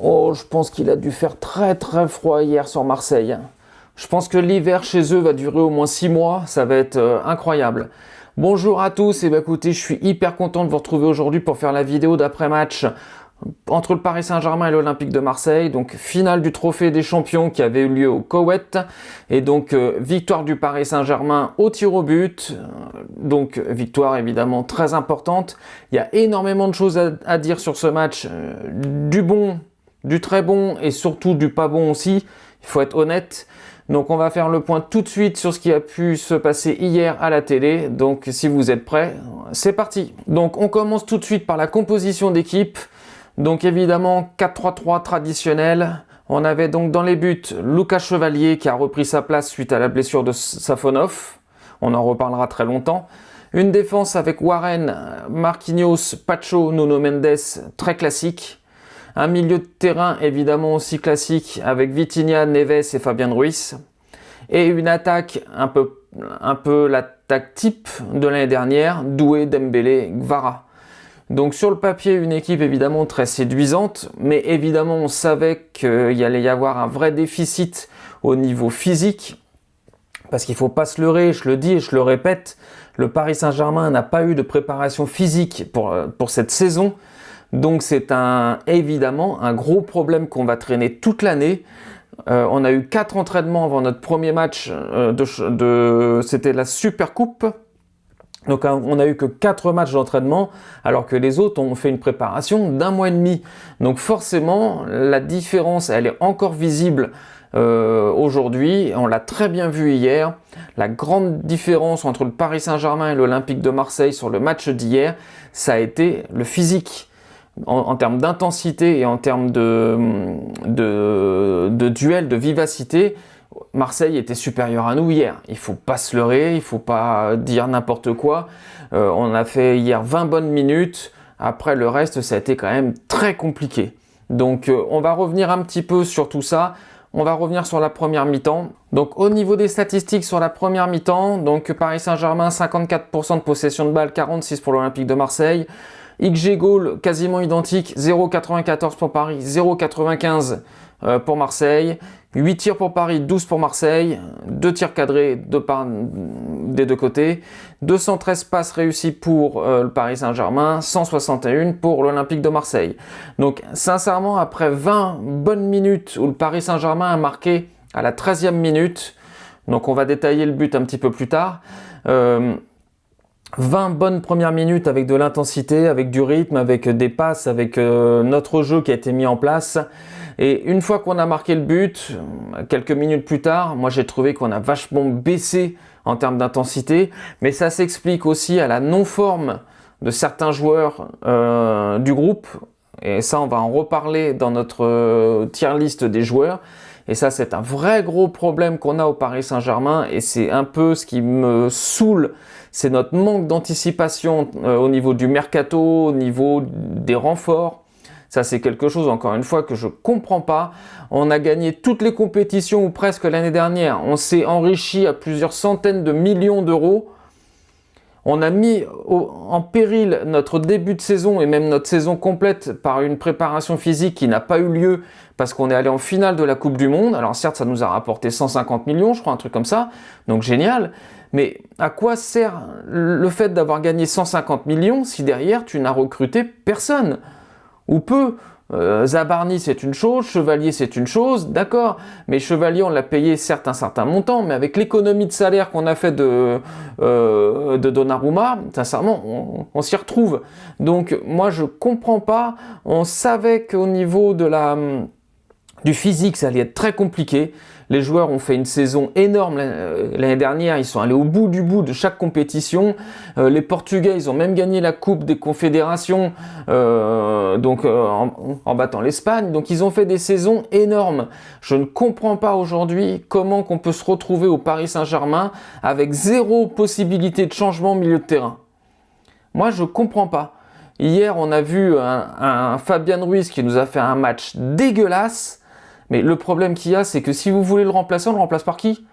Oh, je pense qu'il a dû faire très très froid hier sur Marseille. Je pense que l'hiver chez eux va durer au moins 6 mois, ça va être incroyable. Bonjour à tous, et écoutez, je suis hyper content de vous retrouver aujourd'hui pour faire la vidéo d'après-match entre le Paris Saint-Germain et l'Olympique de Marseille, donc finale du Trophée des Champions qui avait eu lieu au Koweït, et donc victoire du Paris Saint-Germain au tir au but, donc victoire évidemment très importante. Il y a énormément de choses à dire sur ce match, du bon, du très bon et surtout du pas bon aussi, il faut être honnête. Donc on va faire le point tout de suite sur ce qui a pu se passer hier à la télé, donc si vous êtes prêts, c'est parti. Donc on commence tout de suite par la composition d'équipe. Donc évidemment 4-3-3 traditionnel. On avait donc dans les buts Lucas Chevalier qui a repris sa place suite à la blessure de Safonov. On en reparlera très longtemps. Une défense avec Warren, Marquinhos, Pacho, Nuno Mendes, très classique. Un milieu de terrain évidemment aussi classique avec Vitinha, Neves et Fabian Ruiz. Et une attaque un peu l'attaque type de l'année dernière, Doué, Dembélé, Gvara. Donc sur le papier, une équipe évidemment très séduisante, mais évidemment on savait qu'il allait y avoir un vrai déficit au niveau physique, parce qu'il ne faut pas se leurrer, je le dis et je le répète, le Paris Saint-Germain n'a pas eu de préparation physique pour cette saison, donc c'est évidemment un gros problème qu'on va traîner toute l'année. On a eu 4 entraînements avant notre premier match, c'était la Super Coupe. Donc on a eu que 4 matchs d'entraînement, alors que les autres ont fait une préparation d'1 mois et demi. Donc forcément, la différence, elle est encore visible aujourd'hui. On l'a très bien vu hier. La grande différence entre le Paris Saint-Germain et l'Olympique de Marseille sur le match d'hier, ça a été le physique. En termes d'intensité et en termes de duel, de vivacité, Marseille était supérieur à nous hier. Il ne faut pas se leurrer, il ne faut pas dire n'importe quoi. On a fait hier 20 bonnes minutes. Après, le reste, ça a été quand même très compliqué. Donc, on va revenir un petit peu sur tout ça. On va revenir sur la première mi-temps. Donc, au niveau des statistiques sur la première mi-temps, donc Paris Saint-Germain, 54% de possession de balle, 46% pour l'Olympique de Marseille. XG goal quasiment identique, 0,94 pour Paris, 0,95 pour Marseille. 8 tirs pour Paris, 12 pour Marseille, 2 tirs cadrés des deux côtés, 213 passes réussies pour le Paris Saint-Germain, 161 pour l'Olympique de Marseille. Donc sincèrement, après 20 bonnes minutes où le Paris Saint-Germain a marqué à la 13e minute, donc on va détailler le but un petit peu plus tard, 20 bonnes premières minutes avec de l'intensité, avec du rythme, avec des passes, avec notre jeu qui a été mis en place. Et une fois qu'on a marqué le but, quelques minutes plus tard, moi j'ai trouvé qu'on a vachement baissé en termes d'intensité, mais ça s'explique aussi à la non-forme de certains joueurs du groupe, et ça on va en reparler dans notre tier list des joueurs, et ça c'est un vrai gros problème qu'on a au Paris Saint-Germain, et c'est un peu ce qui me saoule, c'est notre manque d'anticipation au niveau du mercato, au niveau des renforts. Ça, c'est quelque chose, encore une fois, que je comprends pas. On a gagné toutes les compétitions, ou presque l'année dernière. On s'est enrichi à plusieurs centaines de millions d'euros. On a mis en péril notre début de saison et même notre saison complète par une préparation physique qui n'a pas eu lieu parce qu'on est allé en finale de la Coupe du Monde. Alors certes, ça nous a rapporté 150 millions, je crois, un truc comme ça. Donc génial. Mais à quoi sert le fait d'avoir gagné 150 millions si derrière, tu n'as recruté personne ? Ou peu. Zabarni c'est une chose, Chevalier c'est une chose, d'accord, mais Chevalier on l'a payé certes un certain montant, mais avec l'économie de salaire qu'on a fait de Donnarumma, sincèrement on s'y retrouve. Donc moi je comprends pas, on savait qu'au niveau du physique ça allait être très compliqué. Les joueurs ont fait une saison énorme l'année dernière, ils sont allés au bout de chaque compétition. Les Portugais, ils ont même gagné la Coupe des Confédérations en battant l'Espagne. Donc ils ont fait des saisons énormes. Je ne comprends pas aujourd'hui comment qu'on peut se retrouver au Paris Saint-Germain avec 0 possibilité de changement au milieu de terrain. Moi, je ne comprends pas. Hier, on a vu un Fabian Ruiz qui nous a fait un match dégueulasse. Mais le problème qu'il y a, c'est que si vous voulez le remplacer, on le remplace par qui ?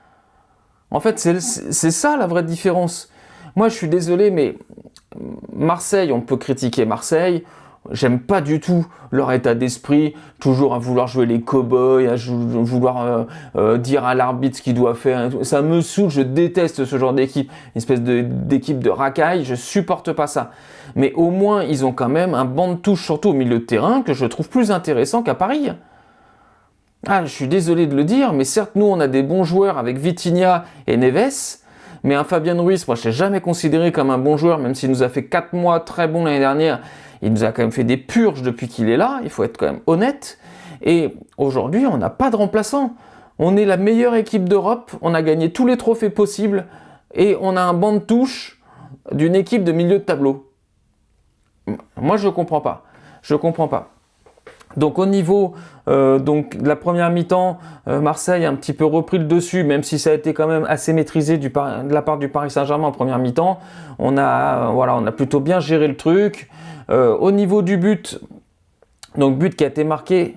En fait, c'est ça la vraie différence. Moi, je suis désolé, mais Marseille, on peut critiquer Marseille, J'aime pas du tout leur état d'esprit, toujours à vouloir jouer les cow-boys, à vouloir dire à l'arbitre ce qu'il doit faire. Ça me saoule, je déteste ce genre d'équipe, une espèce d'équipe de racaille, je supporte pas ça. Mais au moins, ils ont quand même un banc de touche, surtout au milieu de terrain, que je trouve plus intéressant qu'à Paris. Ah, je suis désolé de le dire, mais certes, nous, on a des bons joueurs avec Vitinha et Neves, mais un Fabian Ruiz, moi, je l'ai jamais considéré comme un bon joueur, même s'il nous a fait 4 mois très bons l'année dernière. Il nous a quand même fait des purges depuis qu'il est là, il faut être quand même honnête. Et aujourd'hui, on n'a pas de remplaçant. On est la meilleure équipe d'Europe, on a gagné tous les trophées possibles, et on a un banc de touche d'une équipe de milieu de tableau. Moi, je comprends pas. Je comprends pas. Donc au niveau de la première mi-temps, Marseille a un petit peu repris le dessus, même si ça a été quand même assez maîtrisé de la part du Paris Saint-Germain en première mi-temps. On a plutôt bien géré le truc. Au niveau du but, but qui a été marqué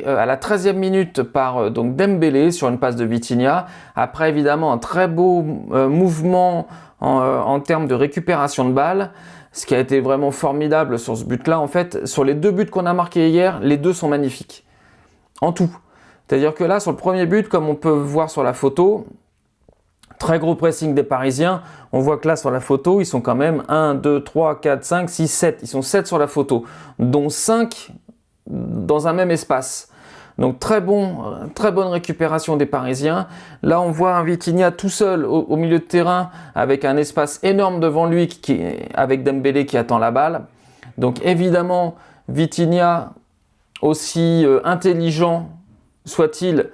à la 13e minute par Dembélé sur une passe de Vitinha. Après évidemment un très beau mouvement en termes de récupération de balles. Ce qui a été vraiment formidable sur ce but-là, en fait, sur les 2 buts qu'on a marqués hier, les 2 sont magnifiques. En tout. C'est-à-dire que là, sur le premier but, comme on peut voir sur la photo, très gros pressing des Parisiens. On voit que là, sur la photo, ils sont quand même 1, 2, 3, 4, 5, 6, 7. Ils sont 7 sur la photo, dont 5 dans un même espace. Donc très bonne récupération des Parisiens. Là on voit un Vitinha tout seul au milieu de terrain avec un espace énorme devant lui avec Dembélé qui attend la balle. Donc évidemment Vitinha, aussi intelligent soit-il,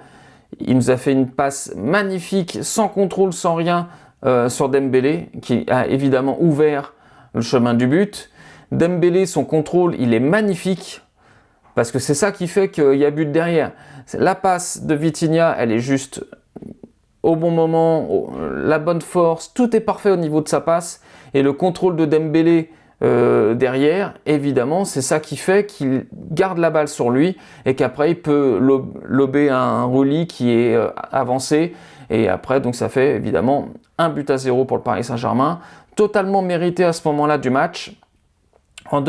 il nous a fait une passe magnifique, sans contrôle, sans rien sur Dembélé qui a évidemment ouvert le chemin du but. Dembélé, son contrôle, il est magnifique. Parce que c'est ça qui fait qu'il y a but derrière. La passe de Vitinha, elle est juste au bon moment, la bonne force, tout est parfait au niveau de sa passe. Et le contrôle de Dembélé derrière, évidemment, c'est ça qui fait qu'il garde la balle sur lui et qu'après il peut lober un roulis qui est avancé. Et après, donc ça fait évidemment 1-0 pour le Paris Saint-Germain. Totalement mérité à ce moment-là du match. En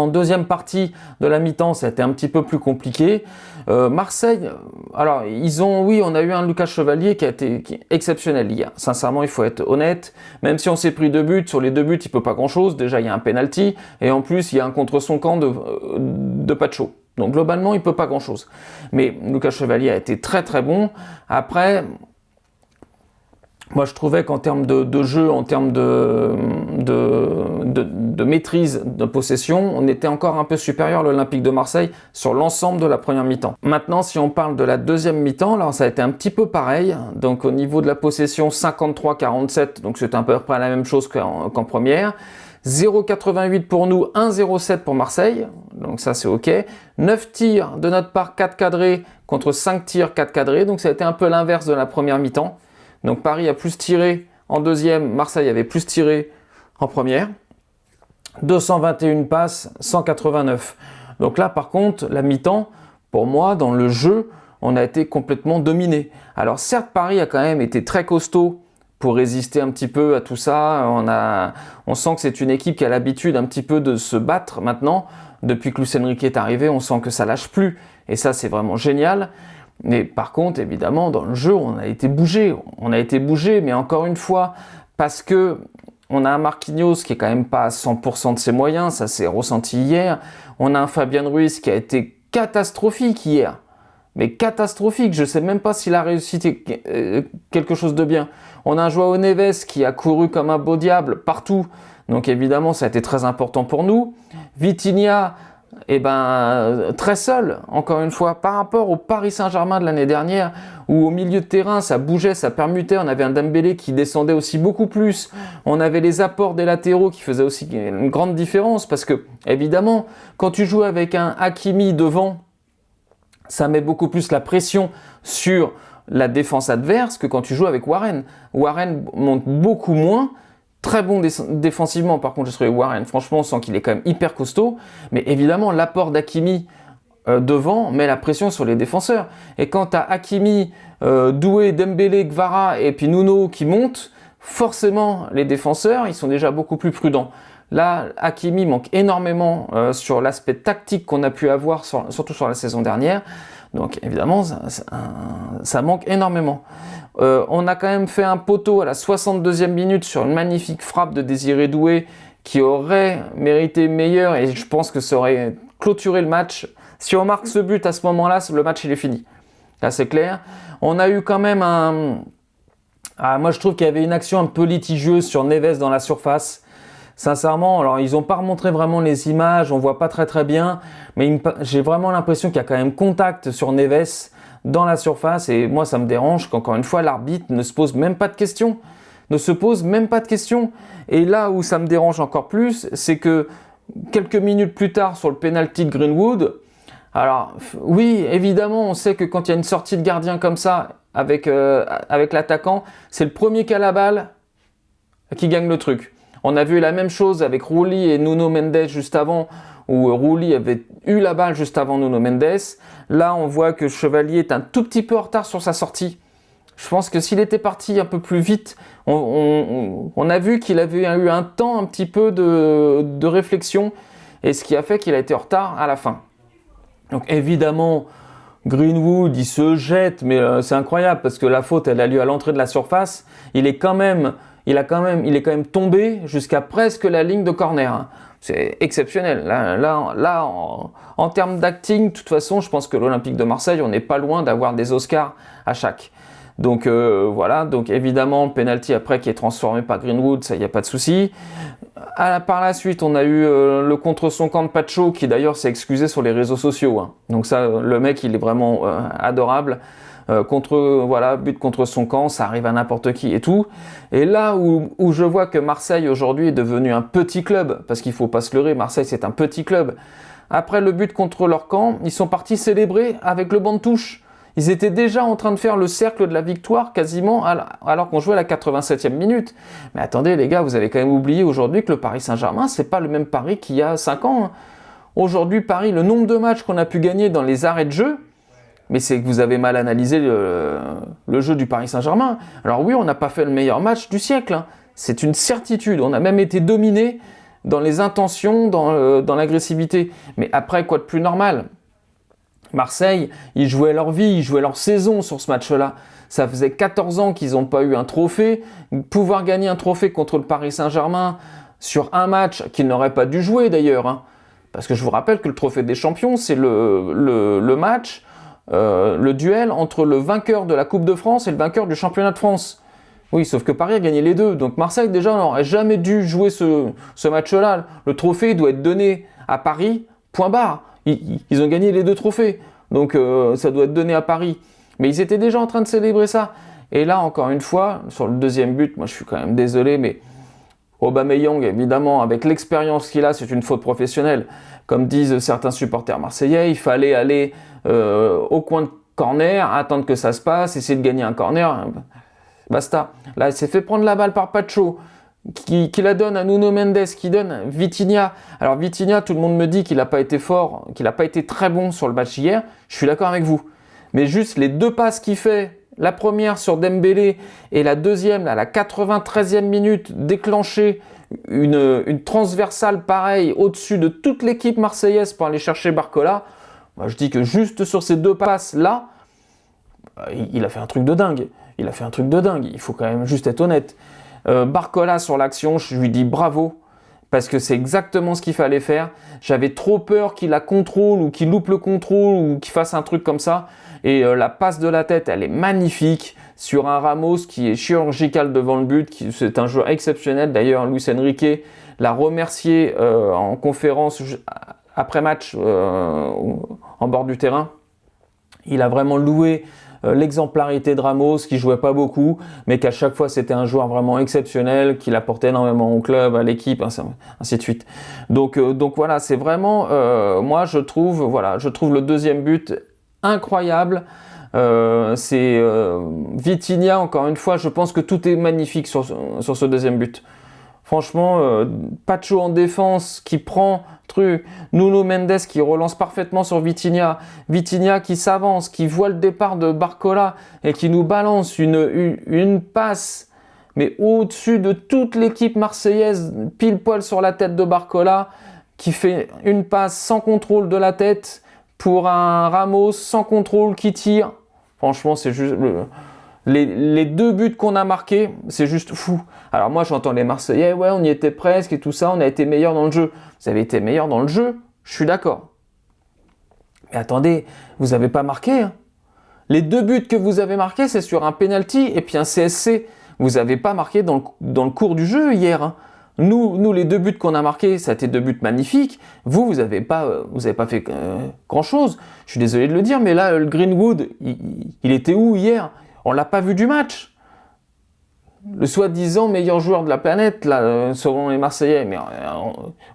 deuxième partie de la mi-temps, ça a été un petit peu plus compliqué. Marseille, alors on a eu un Lucas Chevalier qui a été exceptionnel hier. Sincèrement, il faut être honnête. Même si on s'est pris 2 buts, sur les 2 buts, il peut pas grand-chose. Déjà, il y a un penalty et en plus, il y a un contre son camp de Pacho. Donc globalement, il peut pas grand-chose. Mais Lucas Chevalier a été très très bon. Après, moi, je trouvais qu'en termes de jeu, en termes de maîtrise de possession, on était encore un peu supérieur à l'Olympique de Marseille sur l'ensemble de la première mi-temps. Maintenant, si on parle de la deuxième mi-temps, là, ça a été un petit peu pareil. Donc, au niveau de la possession, 53-47, donc c'est à peu près la même chose qu'en première. 0,88 pour nous, 1,07 pour Marseille, donc ça c'est ok. 9 tirs de notre part, 4 cadrés, contre 5 tirs, 4 cadrés, donc ça a été un peu l'inverse de la première mi-temps. Donc Paris a plus tiré en deuxième, Marseille avait plus tiré en première. 221 passes, 189. Donc là par contre, la mi-temps, pour moi, dans le jeu, on a été complètement dominé. Alors certes, Paris a quand même été très costaud pour résister un petit peu à tout ça. On sent que c'est une équipe qui a l'habitude un petit peu de se battre maintenant. Depuis que Luis Enrique est arrivé, on sent que ça lâche plus. Et ça, c'est vraiment génial. Mais par contre, évidemment, dans le jeu, on a été bougé. Mais encore une fois, parce que on a un Marquinhos qui est quand même pas à 100% de ses moyens, ça s'est ressenti hier. On a un Fabian Ruiz qui a été catastrophique hier. Mais catastrophique, je sais même pas s'il a réussi quelque chose de bien. On a un Joao Neves qui a couru comme un beau diable partout. Donc évidemment, ça a été très important pour nous. Vitinha, très seul, encore une fois, par rapport au Paris Saint-Germain de l'année dernière, où au milieu de terrain, ça bougeait, ça permutait, on avait un Dembélé qui descendait aussi beaucoup plus, on avait les apports des latéraux qui faisaient aussi une grande différence, parce que, évidemment, quand tu joues avec un Hakimi devant, ça met beaucoup plus la pression sur la défense adverse que quand tu joues avec Warren. Warren monte beaucoup moins, très bon défensivement, par contre, je trouve Warren, franchement, on sent qu'il est quand même hyper costaud. Mais évidemment, l'apport d'Hakimi devant met la pression sur les défenseurs. Et quand tu as Hakimi, Doué, Dembélé, Gvara et puis Nuno qui montent, forcément, les défenseurs, ils sont déjà beaucoup plus prudents. Là, Hakimi manque énormément sur l'aspect tactique qu'on a pu avoir, surtout sur la saison dernière. Donc évidemment, ça manque énormément. On a quand même fait un poteau à la 62e minute sur une magnifique frappe de Désiré Doué qui aurait mérité meilleur et je pense que ça aurait clôturé le match. Si on marque ce but à ce moment-là, le match il est fini. Là c'est clair. On a eu quand même moi je trouve qu'il y avait une action un peu litigieuse sur Neves dans la surface. Sincèrement, alors ils n'ont pas remontré vraiment les images, on voit pas très bien, mais j'ai vraiment l'impression qu'il y a quand même contact sur Neves dans la surface et moi ça me dérange qu'encore une fois l'arbitre ne se pose même pas de questions. Et là où ça me dérange encore plus, c'est que quelques minutes plus tard sur le penalty de Greenwood, alors oui évidemment on sait que quand il y a une sortie de gardien comme ça avec l'attaquant, c'est le premier qui a la balle qui gagne le truc. On a vu la même chose avec Rulli et Nuno Mendes juste avant, où Rulli avait eu la balle juste avant Nuno Mendes. Là, on voit que Chevalier est un tout petit peu en retard sur sa sortie. Je pense que s'il était parti un peu plus vite, on a vu qu'il avait eu un temps un petit peu de réflexion, et ce qui a fait qu'il a été en retard à la fin. Donc évidemment, Greenwood, il se jette, mais c'est incroyable, parce que la faute, elle a lieu à l'entrée de la surface. Il est quand même tombé jusqu'à presque la ligne de corner. C'est exceptionnel. Là en termes d'acting, de toute façon, je pense que l'Olympique de Marseille, on n'est pas loin d'avoir des Oscars à chaque. Donc voilà, donc évidemment, le penalty après qui est transformé par Greenwood, ça, il n'y a pas de souci. Par la suite, on a eu le contre son camp de Pacho, qui d'ailleurs s'est excusé sur les réseaux sociaux. Donc ça, le mec, il est vraiment adorable. But contre son camp, ça arrive à n'importe qui et tout. Et là où je vois que Marseille aujourd'hui est devenu un petit club, parce qu'il ne faut pas se leurrer, Marseille c'est un petit club. Après le but contre leur camp, ils sont partis célébrer avec le banc de touche. Ils étaient déjà en train de faire le cercle de la victoire quasiment alors qu'on jouait à la 87e minute. Mais attendez les gars, vous avez quand même oublié aujourd'hui que le Paris Saint-Germain, c'est pas le même Paris qu'il y a 5 ans. Aujourd'hui, Paris, le nombre de matchs qu'on a pu gagner dans les arrêts de jeu, mais c'est que vous avez mal analysé le jeu du Paris Saint-Germain. Alors oui, on n'a pas fait le meilleur match du siècle. C'est une certitude. On a même été dominé dans les intentions, dans l'agressivité. Mais après, quoi de plus normal ? Marseille, ils jouaient leur vie, ils jouaient leur saison sur ce match-là. Ça faisait 14 ans qu'ils n'ont pas eu un trophée. Pouvoir gagner un trophée contre le Paris Saint-Germain sur un match qu'ils n'auraient pas dû jouer d'ailleurs. Parce que je vous rappelle que le trophée des champions, c'est le match, le duel entre le vainqueur de la Coupe de France et le vainqueur du championnat de France. Oui, sauf que Paris a gagné les deux. Donc Marseille, déjà, n'aurait jamais dû jouer ce match-là. Le trophée doit être donné à Paris, point barre. Ils ont gagné les deux trophées. Donc ça doit être donné à Paris. Mais ils étaient déjà en train de célébrer ça. Et là, encore une fois, sur le deuxième but, moi je suis quand même désolé, mais Aubameyang, évidemment, avec l'expérience qu'il a, c'est une faute professionnelle. Comme disent certains supporters marseillais, il fallait aller au coin de corner, attendre que ça se passe, essayer de gagner un corner. Basta. Là, il s'est fait prendre la balle par Pacho, qui la donne à Nuno Mendes, qui donne Vitinha. Alors Vitinha, tout le monde me dit qu'il n'a pas été fort, qu'il n'a pas été très bon sur le match hier. Je suis d'accord avec vous. Mais juste les deux passes qu'il fait, la première sur Dembélé et la deuxième, à la 93e minute, déclencher une transversale pareille au-dessus de toute l'équipe marseillaise pour aller chercher Barcola. Moi, je dis que juste sur ces deux passes-là, il a fait un truc de dingue. Il faut quand même juste être honnête. Barcola sur l'action, je lui dis bravo, parce que c'est exactement ce qu'il fallait faire. J'avais trop peur qu'il la contrôle ou qu'il loupe le contrôle ou qu'il fasse un truc comme ça. Et la passe de la tête, elle est magnifique sur un Ramos qui est chirurgical devant le but. C'est un joueur exceptionnel. D'ailleurs, Luis Enrique l'a remercié en conférence après match en bord du terrain. Il a vraiment loué l'exemplarité de Ramos, qui jouait pas beaucoup, mais qu'à chaque fois c'était un joueur vraiment exceptionnel, qui apportait énormément au club, à l'équipe, ainsi de suite. Donc voilà, c'est vraiment, moi je trouve le deuxième but incroyable. C'est Vitinha, encore une fois, je pense que tout est magnifique sur ce deuxième but. Franchement, Pacho en défense qui prend truc, Nuno Mendes qui relance parfaitement sur Vitinha qui s'avance, qui voit le départ de Barcola et qui nous balance une passe mais au-dessus de toute l'équipe marseillaise, pile poil sur la tête de Barcola, qui fait une passe sans contrôle de la tête pour un Ramos sans contrôle qui tire. Franchement, c'est juste... Les 2 buts qu'on a marqués, c'est juste fou. Alors moi, j'entends les Marseillais, ouais, on y était presque et tout ça, on a été meilleur dans le jeu. Vous avez été meilleur dans le jeu, je suis d'accord. Mais attendez, vous n'avez pas marqué. Hein. Les 2 buts que vous avez marqués, c'est sur un penalty et puis un CSC. Vous n'avez pas marqué dans le cours du jeu hier. Hein. Nous, les 2 buts qu'on a marqués, ça a été 2 buts magnifiques. Vous n'avez pas fait grand-chose. Je suis désolé de le dire, mais là, le Greenwood, il était où hier ? On l'a pas vu du match. Le soi-disant meilleur joueur de la planète, là, selon les Marseillais, mais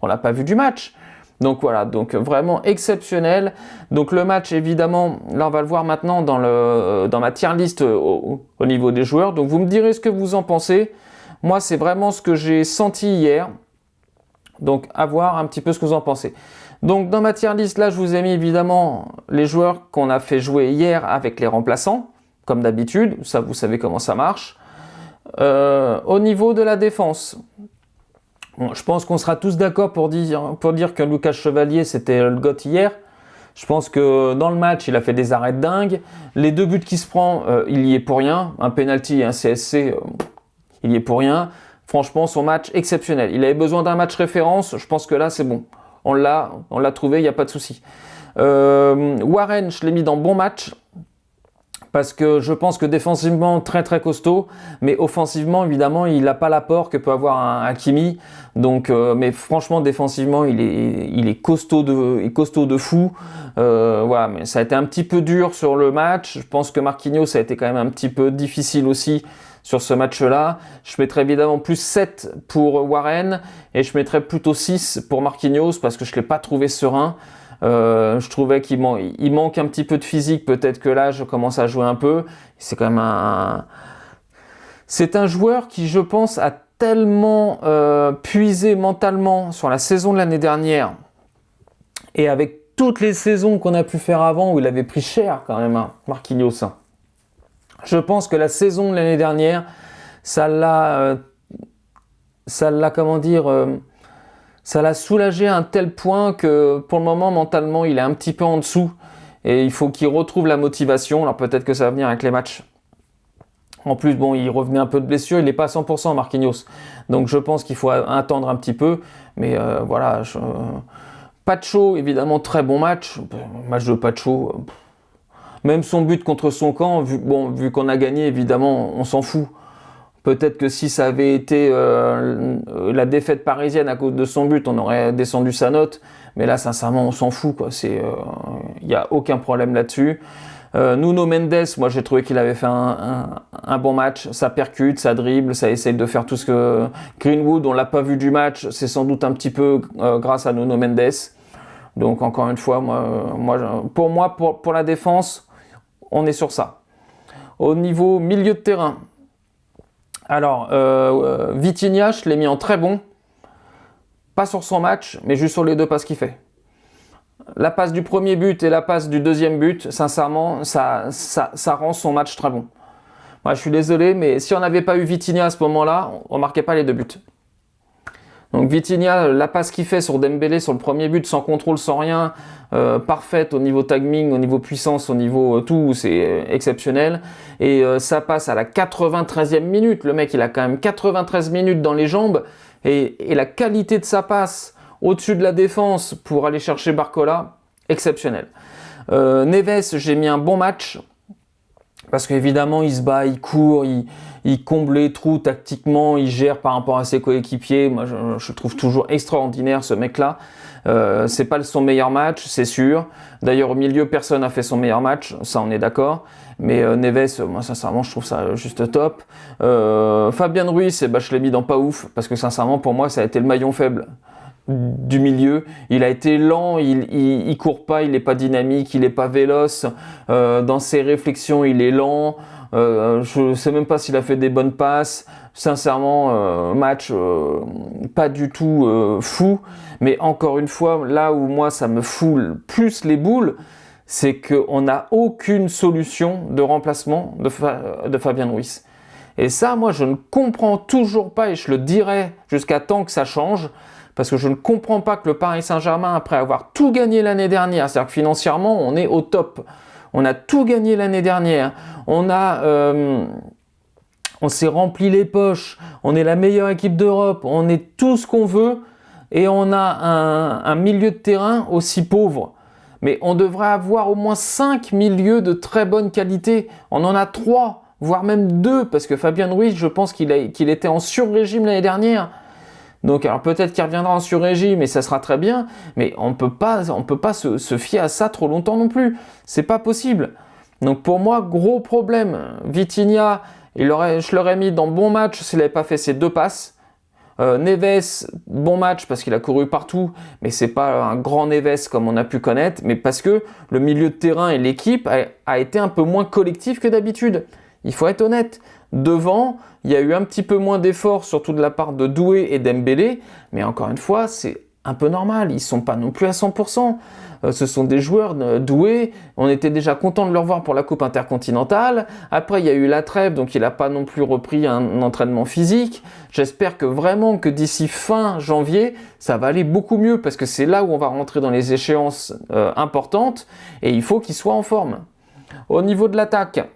on l'a pas vu du match. Donc voilà, donc vraiment exceptionnel. Donc le match, évidemment, là on va le voir maintenant dans ma tier list au niveau des joueurs. Donc vous me direz ce que vous en pensez. Moi, c'est vraiment ce que j'ai senti hier. Donc à voir un petit peu ce que vous en pensez. Donc dans ma tier list, là, je vous ai mis évidemment les joueurs qu'on a fait jouer hier avec les remplaçants. Comme d'habitude, ça vous savez comment ça marche. Au niveau de la défense, bon, je pense qu'on sera tous d'accord pour dire que Lucas Chevalier c'était le GOAT hier. Je pense que dans le match, il a fait des arrêts de dingue. Les 2 buts qu'il se prend, il y est pour rien. Un penalty et un CSC, il y est pour rien. Franchement, son match exceptionnel. Il avait besoin d'un match référence. Je pense que là, c'est bon. On l'a trouvé, il n'y a pas de souci. Warren, je l'ai mis dans bon match. Parce que je pense que défensivement, très très costaud, mais offensivement, évidemment, il n'a pas l'apport que peut avoir un Hakimi. Donc, mais franchement, défensivement, il est costaud de fou. Voilà, mais ça a été un petit peu dur sur le match. Je pense que Marquinhos, ça a été quand même un petit peu difficile aussi sur ce match-là. Je mettrais évidemment plus 7 pour Warren et je mettrais plutôt 6 pour Marquinhos parce que je ne l'ai pas trouvé serein. Je trouvais qu'il manque un petit peu de physique, peut-être que là je commence à jouer un peu. C'est quand même c'est un joueur qui, je pense, a tellement puisé mentalement sur la saison de l'année dernière et avec toutes les saisons qu'on a pu faire avant où il avait pris cher quand même, hein, Marquinhos. Je pense que la saison de l'année dernière, ça l'a comment dire. Ça l'a soulagé à un tel point que pour le moment, mentalement, il est un petit peu en dessous et il faut qu'il retrouve la motivation. Alors peut-être que ça va venir avec les matchs. En plus, bon, il revenait un peu de blessure, il n'est pas à 100% Marquinhos. Donc je pense qu'il faut attendre un petit peu. Mais voilà, Pacho, évidemment, très bon match. Match de Pacho. Même son but contre son camp, vu qu'on a gagné, évidemment, on s'en fout. Peut-être que si ça avait été la défaite parisienne à cause de son but, on aurait descendu sa note. Mais là, sincèrement, on s'en fout, quoi. Il n'y a aucun problème là-dessus. Nuno Mendes, moi, j'ai trouvé qu'il avait fait un bon match. Ça percute, ça dribble, ça essaye de faire tout ce que... Greenwood, on l'a pas vu du match. C'est sans doute un petit peu grâce à Nuno Mendes. Donc, encore une fois, pour la défense, on est sur ça. Au niveau milieu de terrain... Alors, Vitinha, je l'ai mis en très bon. Pas sur son match, mais juste sur les 2 passes qu'il fait. La passe du premier but et la passe du deuxième but, sincèrement, ça rend son match très bon. Moi, je suis désolé, mais si on n'avait pas eu Vitinha à ce moment-là, on ne marquait pas les 2 buts. Donc Vitinha, la passe qu'il fait sur Dembélé sur le premier but, sans contrôle, sans rien, parfaite au niveau timing, au niveau puissance, au niveau tout, c'est exceptionnel. Et ça passe à la 93e minute. Le mec, il a quand même 93 minutes dans les jambes. Et la qualité de sa passe au-dessus de la défense pour aller chercher Barcola, exceptionnel. Neves, j'ai mis un bon match. Parce qu'évidemment, il se bat, il court, il comble les trous tactiquement, il gère par rapport à ses coéquipiers. Moi, je le trouve toujours extraordinaire, ce mec-là. C'est pas son meilleur match, c'est sûr. D'ailleurs, au milieu, personne n'a fait son meilleur match, ça, on est d'accord. Mais Neves, moi, sincèrement, je trouve ça juste top. Fabien Ruiz, je l'ai mis dans pas ouf, parce que sincèrement, pour moi, ça a été le maillon faible du milieu. Il a été lent, il court pas, il est pas dynamique, il est pas véloce. Dans ses réflexions, il est lent. Je sais même pas s'il a fait des bonnes passes. Sincèrement, match pas du tout fou. Mais encore une fois, là où moi ça me fout plus les boules, c'est qu'on n'a aucune solution de remplacement de Fabien Ruiz. Et ça, moi, je ne comprends toujours pas, et je le dirai jusqu'à temps que ça change, parce que je ne comprends pas que le Paris Saint-Germain, après avoir tout gagné l'année dernière, c'est-à-dire que financièrement, on est au top. On a tout gagné l'année dernière. On s'est rempli les poches. On est la meilleure équipe d'Europe. On est tout ce qu'on veut. Et on a un milieu de terrain aussi pauvre. Mais on devrait avoir au moins 5 milieux de très bonne qualité. On en a 3, voire même 2, parce que Fabien Ruiz, je pense qu'il était en sur-régime l'année dernière. Donc alors peut-être qu'il reviendra en sur-régime et ça sera très bien, mais on peut pas se fier à ça trop longtemps non plus. C'est pas possible. Donc pour moi, gros problème. Vitinha, je l'aurais mis dans bon match s'il n'avait pas fait ses 2 passes. Neves, bon match parce qu'il a couru partout, mais c'est pas un grand Neves comme on a pu connaître, mais parce que le milieu de terrain et l'équipe a été un peu moins collectif que d'habitude. Il faut être honnête. Devant, il y a eu un petit peu moins d'efforts, surtout de la part de Doué et Dembélé, mais encore une fois, c'est un peu normal, ils sont pas non plus à 100%. Ce sont des joueurs doués, on était déjà content de le revoir pour la Coupe intercontinentale. Après, il y a eu la trêve, donc il n'a pas non plus repris un entraînement physique. J'espère que vraiment que d'ici fin janvier, ça va aller beaucoup mieux, parce que c'est là où on va rentrer dans les échéances importantes, et il faut qu'il soit en forme. Au niveau de l'attaque,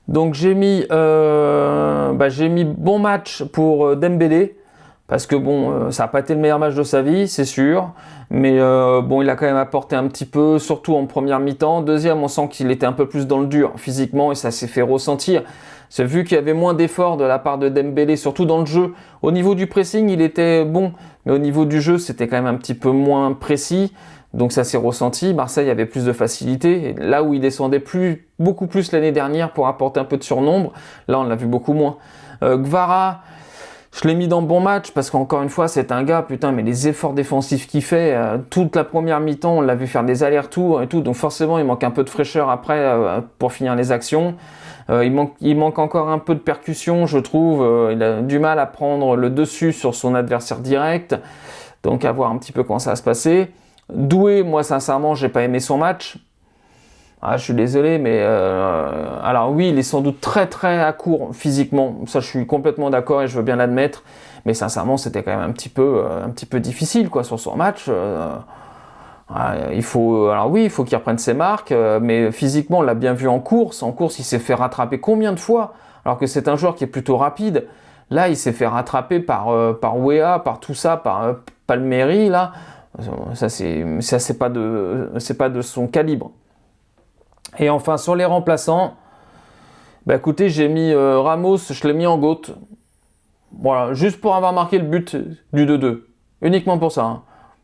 donc j'ai mis bon match pour Dembélé, parce que bon, ça n'a pas été le meilleur match de sa vie, c'est sûr, mais bon, il a quand même apporté un petit peu, surtout en première mi-temps. Deuxième, on sent qu'il était un peu plus dans le dur physiquement, et ça s'est fait ressentir. C'est vu qu'il y avait moins d'efforts de la part de Dembélé, surtout dans le jeu. Au niveau du pressing, il était bon, mais au niveau du jeu, c'était quand même un petit peu moins précis. Donc ça s'est ressenti. Marseille avait plus de facilité. Et là où il descendait beaucoup plus l'année dernière pour apporter un peu de surnombre, là on l'a vu beaucoup moins. Gvara, je l'ai mis dans bon match parce qu'encore une fois, c'est un gars, putain, mais les efforts défensifs qu'il fait, toute la première mi-temps, on l'a vu faire des allers-retours et tout, donc forcément, il manque un peu de fraîcheur après pour finir les actions. Il manque encore un peu de percussion, je trouve. Il a du mal à prendre le dessus sur son adversaire direct, donc à voir un petit peu comment ça va se passer. Doué, moi, sincèrement, j'ai pas aimé son match. Ah, je suis désolé, mais alors oui, il est sans doute très très à court physiquement. Ça, je suis complètement d'accord et je veux bien l'admettre. Mais sincèrement, c'était quand même un petit peu difficile quoi sur son match. Il faut qu'il reprenne ses marques, mais physiquement, on l'a bien vu en course. En course, il s'est fait rattraper combien de fois? Alors que c'est un joueur qui est plutôt rapide. Là, il s'est fait rattraper par Weah, par tout ça, par Palmieri là. Ça, c'est pas de son calibre. Et enfin, sur les remplaçants, bah écoutez, j'ai mis Ramos, je l'ai mis en GOAT. Voilà, juste pour avoir marqué le but du 2-2. Uniquement pour ça. Hein.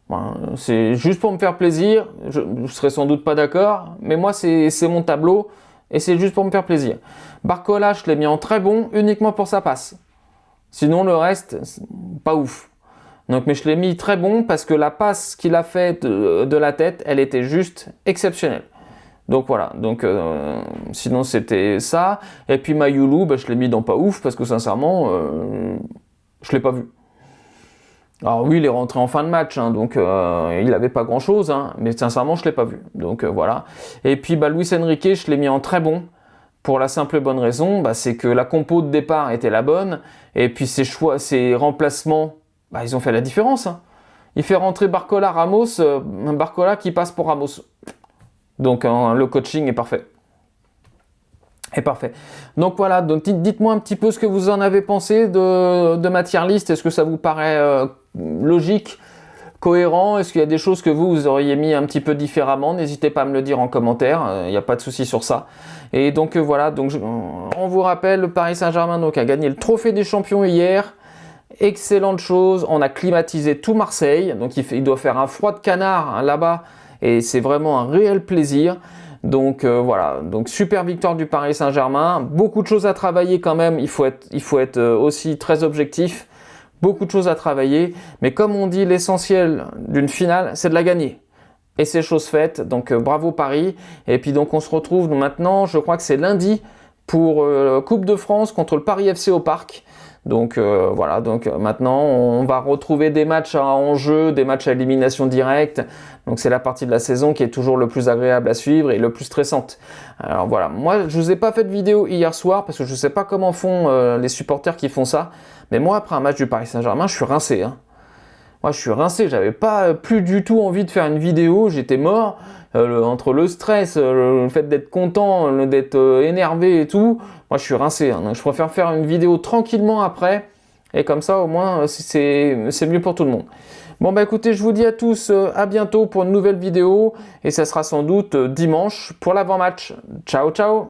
Voilà, c'est juste pour me faire plaisir. Je serai sans doute pas d'accord, mais moi, c'est mon tableau et c'est juste pour me faire plaisir. Barcola, je l'ai mis en très bon, uniquement pour sa passe. Sinon, le reste, pas ouf. Donc, mais je l'ai mis très bon parce que la passe qu'il a faite de la tête, elle était juste exceptionnelle. Donc voilà, sinon c'était ça. Et puis Mayoulou, je l'ai mis dans pas ouf parce que sincèrement, je l'ai pas vu. Alors oui, il est rentré en fin de match, hein, donc il avait pas grand chose, hein, mais sincèrement, je l'ai pas vu. Donc voilà. Et puis Luis Enrique, je l'ai mis en très bon. Pour la simple et bonne raison, c'est que la compo de départ était la bonne. Et puis ses remplacements, ils ont fait la différence. Hein. Il fait rentrer Barcola, Ramos, Barcola qui passe pour Ramos. Donc le coaching est parfait. Donc voilà, donc dites-moi un petit peu ce que vous en avez pensé de ma tier list. Est-ce que ça vous paraît logique, cohérent? Est-ce qu'il y a des choses que vous auriez mis un petit peu différemment? N'hésitez pas à me le dire en commentaire, il n'y a pas de souci sur ça. Et donc voilà, on vous rappelle, le Paris Saint-Germain a gagné le trophée des champions hier. Excellente chose, on a climatisé tout Marseille, donc il doit faire un froid de canard là-bas. Et c'est vraiment un réel plaisir. Donc voilà, donc super victoire du Paris Saint-Germain. Beaucoup de choses à travailler quand même, il faut être aussi très objectif. Beaucoup de choses à travailler. Mais comme on dit, l'essentiel d'une finale, c'est de la gagner. Et c'est chose faite, donc bravo Paris. Et puis donc on se retrouve maintenant, je crois que c'est lundi, pour Coupe de France contre le Paris FC au Parc. Donc voilà, donc maintenant on va retrouver des matchs à enjeu, des matchs à élimination directe. Donc c'est la partie de la saison qui est toujours le plus agréable à suivre et le plus stressante. Alors voilà, moi je vous ai pas fait de vidéo hier soir parce que je sais pas comment font les supporters qui font ça. Mais moi après un match du Paris Saint-Germain, je suis rincé, hein. Moi, je suis rincé, j'avais pas plus du tout envie de faire une vidéo, j'étais mort. Entre le stress, le fait d'être content, d'être énervé et tout, moi je suis rincé, hein. Donc, je préfère faire une vidéo tranquillement après, et comme ça au moins c'est mieux pour tout le monde. Bon bah écoutez, je vous dis à tous à bientôt pour une nouvelle vidéo, et ça sera sans doute dimanche pour l'avant-match. Ciao ciao!